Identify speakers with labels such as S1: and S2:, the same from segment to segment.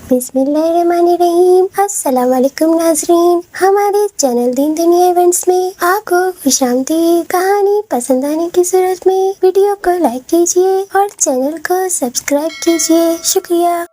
S1: बिस्मिल्लाहिर्रहमानिर्रहीम। अस्सलाम वालेकुम नाज़रीन, हमारे चैनल दीन दुनिया इवेंट्स में आपको खुशामदीद। कहानी पसंद आने की सूरत में वीडियो को लाइक कीजिए और चैनल को सब्सक्राइब कीजिए, शुक्रिया।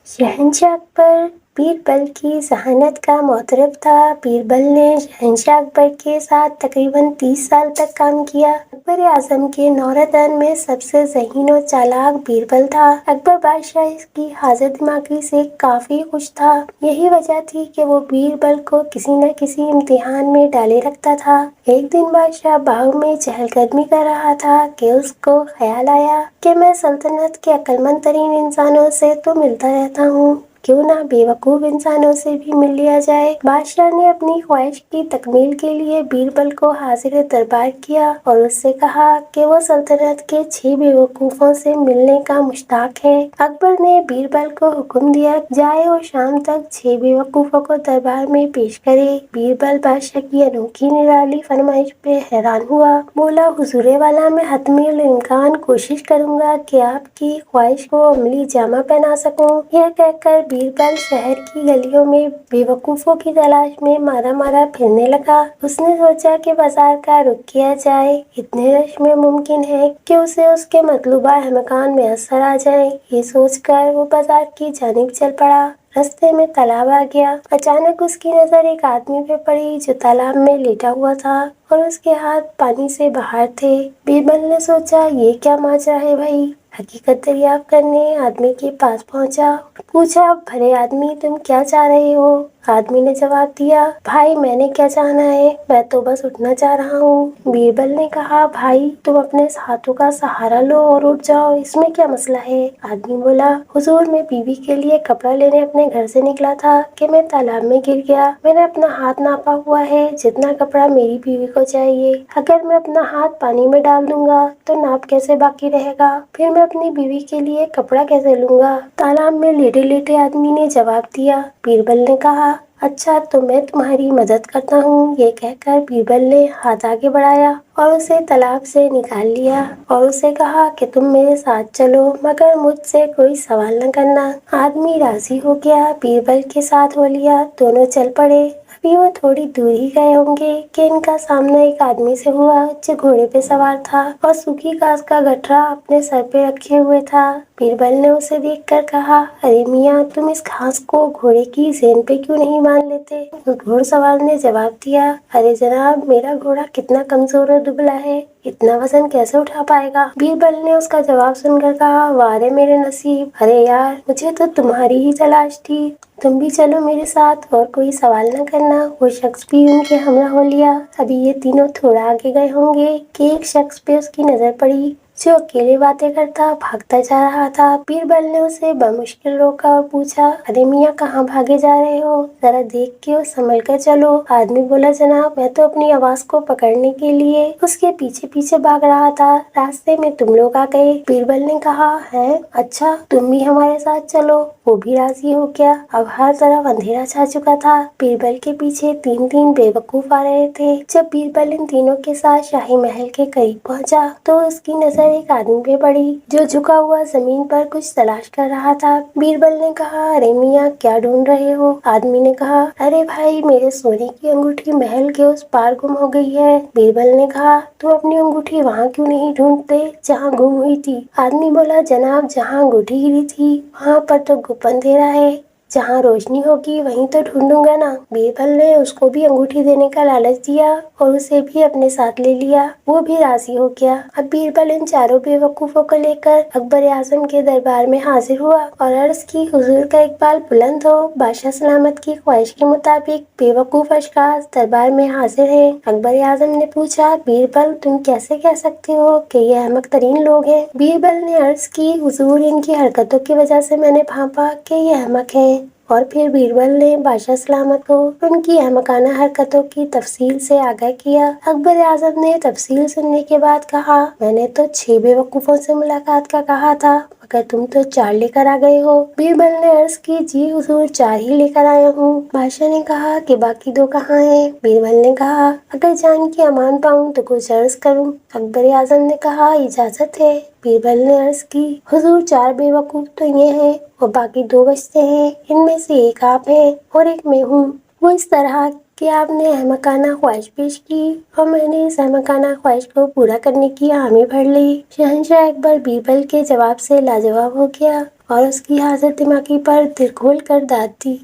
S1: शहंशाह अकबर बीरबल की जहानत का मोतरफ था। बीरबल ने शहंशाह अकबर के साथ तकरीबन 30 साल तक काम किया। अकबर आजम के नौरतन में सबसे ज़हीन और चालाक बीरबल था। अकबर बादशाह की हाजिर दिमागी से काफ़ी खुश था। यही वजह थी कि वो बीरबल को किसी न किसी इम्तिहान में डाले रखता था। एक दिन बादशाह बाग में चहलकदमी कर रहा था कि उसको ख्याल आया कि मैं सल्तनत के अक्लमंद तरीन इंसानों से तो मिलता रहता हूँ, क्यों ना बेवकूफ़ इंसानों से भी मिल लिया जाए। बादशाह ने अपनी ख्वाहिश की तकमील के लिए बीरबल को हाजिर दरबार किया और उससे कहा कि वो सल्तनत के 6 बेवकूफ़ों से मिलने का मुश्ताक है। अकबर ने बीरबल को हुक्म दिया जाए और शाम तक 6 बेवकूफ़ों को दरबार में पेश करे। बीरबल बादशाह की अनोखी निराली फरमाइश पे हैरान हुआ। बोला, हुजूरे वाला, मैं हतमिल इम्कान कोशिश करूंगा कि आपकी ख्वाहिश को अमली जामा पहना सकूं। यह कहकर बीरबल शहर की गलियों में बेवकूफ़ों की तलाश में मारा मारा फिरने लगा। उसने सोचा कि बाजार का रुख किया जाए। इतने रश में मुमकिन है कि उसे उसके मतलूबा अहमकान में असर आ जाए। ये सोचकर वो बाजार की जानिब चल पड़ा। रास्ते में तालाब आ गया। अचानक उसकी नज़र एक आदमी पे पड़ी जो तालाब में लेटा हुआ था और उसके हाथ पानी से बाहर थे। बीरबल ने सोचा, ये क्या माजरा है भाई। हकीकत दरियाफ्त करने आदमी के पास पहुंचा। पूछा, भले आदमी, तुम क्या चाह रहे हो? आदमी ने जवाब दिया, भाई, मैंने क्या चाहना है, मैं तो बस उठना चाह रहा हूँ। बीरबल ने कहा, भाई, तुम अपने हाथों का सहारा लो और उठ जाओ, इसमें क्या मसला है? आदमी बोला, हुजूर, मैं बीवी के लिए कपड़ा लेने अपने घर से निकला था कि मैं तालाब में गिर गया। मैंने अपना हाथ नापा हुआ है, जितना कपड़ा मेरी बीवी को चाहिए। अगर मैं अपना हाथ पानी में डाल दूंगा तो नाप कैसे बाकी रहेगा? फिर मैं अपनी बीवी के लिए कपड़ा कैसे लूंगा? तालाब में लेटे लेटे आदमी ने जवाब दिया। बीरबल ने कहा, अच्छा, तो मैं तुम्हारी मदद करता हूँ। ये कहकर बीरबल ने हाथ आगे बढ़ाया और उसे तालाब से निकाल लिया और उसे कहा कि तुम मेरे साथ चलो, मगर मुझसे कोई सवाल न करना। आदमी राजी हो गया, बीरबल के साथ हो लिया। दोनों चल पड़े। अभी वो थोड़ी दूर ही गए होंगे कि इनका सामना एक आदमी से हुआ जो घोड़े पे सवार था और सूखी घास का गठरा अपने सर पे रखे हुए था। बीरबल ने उसे देखकर कहा, अरे मियाँ, तुम इस घास को घोड़े की ज़ेन पे क्यों नहीं बांध लेते? उस घोड़सवार ने जवाब दिया, अरे जनाब, मेरा घोड़ा कितना कमजोर और दुबला है, इतना वजन कैसे उठा पाएगा? बीरबल ने उसका जवाब सुनकर कहा, वाह रे मेरे नसीब, अरे यार, मुझे तो तुम्हारी ही तलाश थी। तुम भी चलो मेरे साथ और कोई सवाल न करना। वो शख्स भी उनके हमरा हो लिया। अभी ये तीनों थोड़ा आगे गए होंगे कि एक शख्स पे उसकी नजर पड़ी जो अकेले बातें करता भागता जा रहा था। बीरबल ने उसे बमुश्किल रोका और पूछा, अरे मियाँ, कहाँ भागे जा रहे हो? जरा देख के और संभल कर चलो। आदमी बोला, जनाब, मैं तो अपनी आवाज को पकड़ने के लिए उसके पीछे पीछे भाग रहा था, रास्ते में तुम लोग आ गए। बीरबल ने कहा, है, अच्छा, तुम भी हमारे साथ चलो। वो भी राजी हो गया। अब हर तरफ अंधेरा छा चुका था। बीरबल के पीछे तीन तीन बेवकूफ आ रहे थे। जब बीरबल इन तीनों के साथ शाही महल के करीब पहुंचा तो उसकी नजर एक आदमी पे पड़ी जो झुका हुआ जमीन पर कुछ तलाश कर रहा था। बीरबल ने कहा, अरे मियाँ, क्या ढूंढ रहे हो? आदमी ने कहा, अरे भाई, मेरे सोने की अंगूठी महल के उस पार गुम हो गई है। बीरबल ने कहा, तुम अपनी अंगूठी वहाँ क्यों नहीं ढूंढते जहाँ गुम हुई थी? आदमी बोला, जनाब, जहाँ अंगूठी गिरी थी वहाँ पर तो गुप्त अंधेरा है, जहाँ रोशनी होगी वहीं तो ढूंढूंगा ना। बीरबल ने उसको भी अंगूठी देने का लालच दिया और उसे भी अपने साथ ले लिया। वो भी राजी हो गया। अब बीरबल इन चारों बेवकूफों को लेकर अकबर आजम के दरबार में हाजिर हुआ और अर्ज की, हुजूर का इकबाल बुलंद हो। बादशाह सलामत की ख्वाहिश के मुताबिक बेवकूफ अशखास दरबार में हाजिर हैं। अकबर आजम ने पूछा, बीरबल, तुम कैसे कह सकते हो कि ये अहमक तरीन लोग हैं? बीरबल ने अर्ज की, हुजूर, इनकी हरकतों की वजह से मैंने भांपा कि ये अहमक हैं। और फिर बीरबल ने बादशाह सलामत को उनकी अहमकाना हरकतों की तफसील से आगाह किया। अकबर आजम ने तफसील सुनने के बाद कहा, मैंने तो 6 बेवकूफ़ों से मुलाकात का कहा था, मगर तुम तो 4 लेकर आ गए हो। बीरबल ने अर्ज की, जी हुजूर 4 ही लेकर आया हूँ। बादशाह ने कहा कि बाकी 2 कहाँ हैं? बीरबल ने कहा, अगर जान की अमान पाऊँ तो कुछ अर्ज करूँ। अकबर आजम ने कहा, इजाजत है। बीरबल ने अर्ज की, हुजूर 4 बेवकूफ तो ये हैं और बाकी 2 बचते हैं। इनमें से एक आप हैं और एक मैं हूँ। वो इस तरह कि आपने अहमकाना ख्वाहिश पेश की और मैंने इस अहमकाना ख्वाहिश को पूरा करने की हामी भर ली। शहंशाह अकबर बीरबल के जवाब से लाजवाब हो गया और उसकी हाजत दिमागी पर दिल खोल कर दाद दी।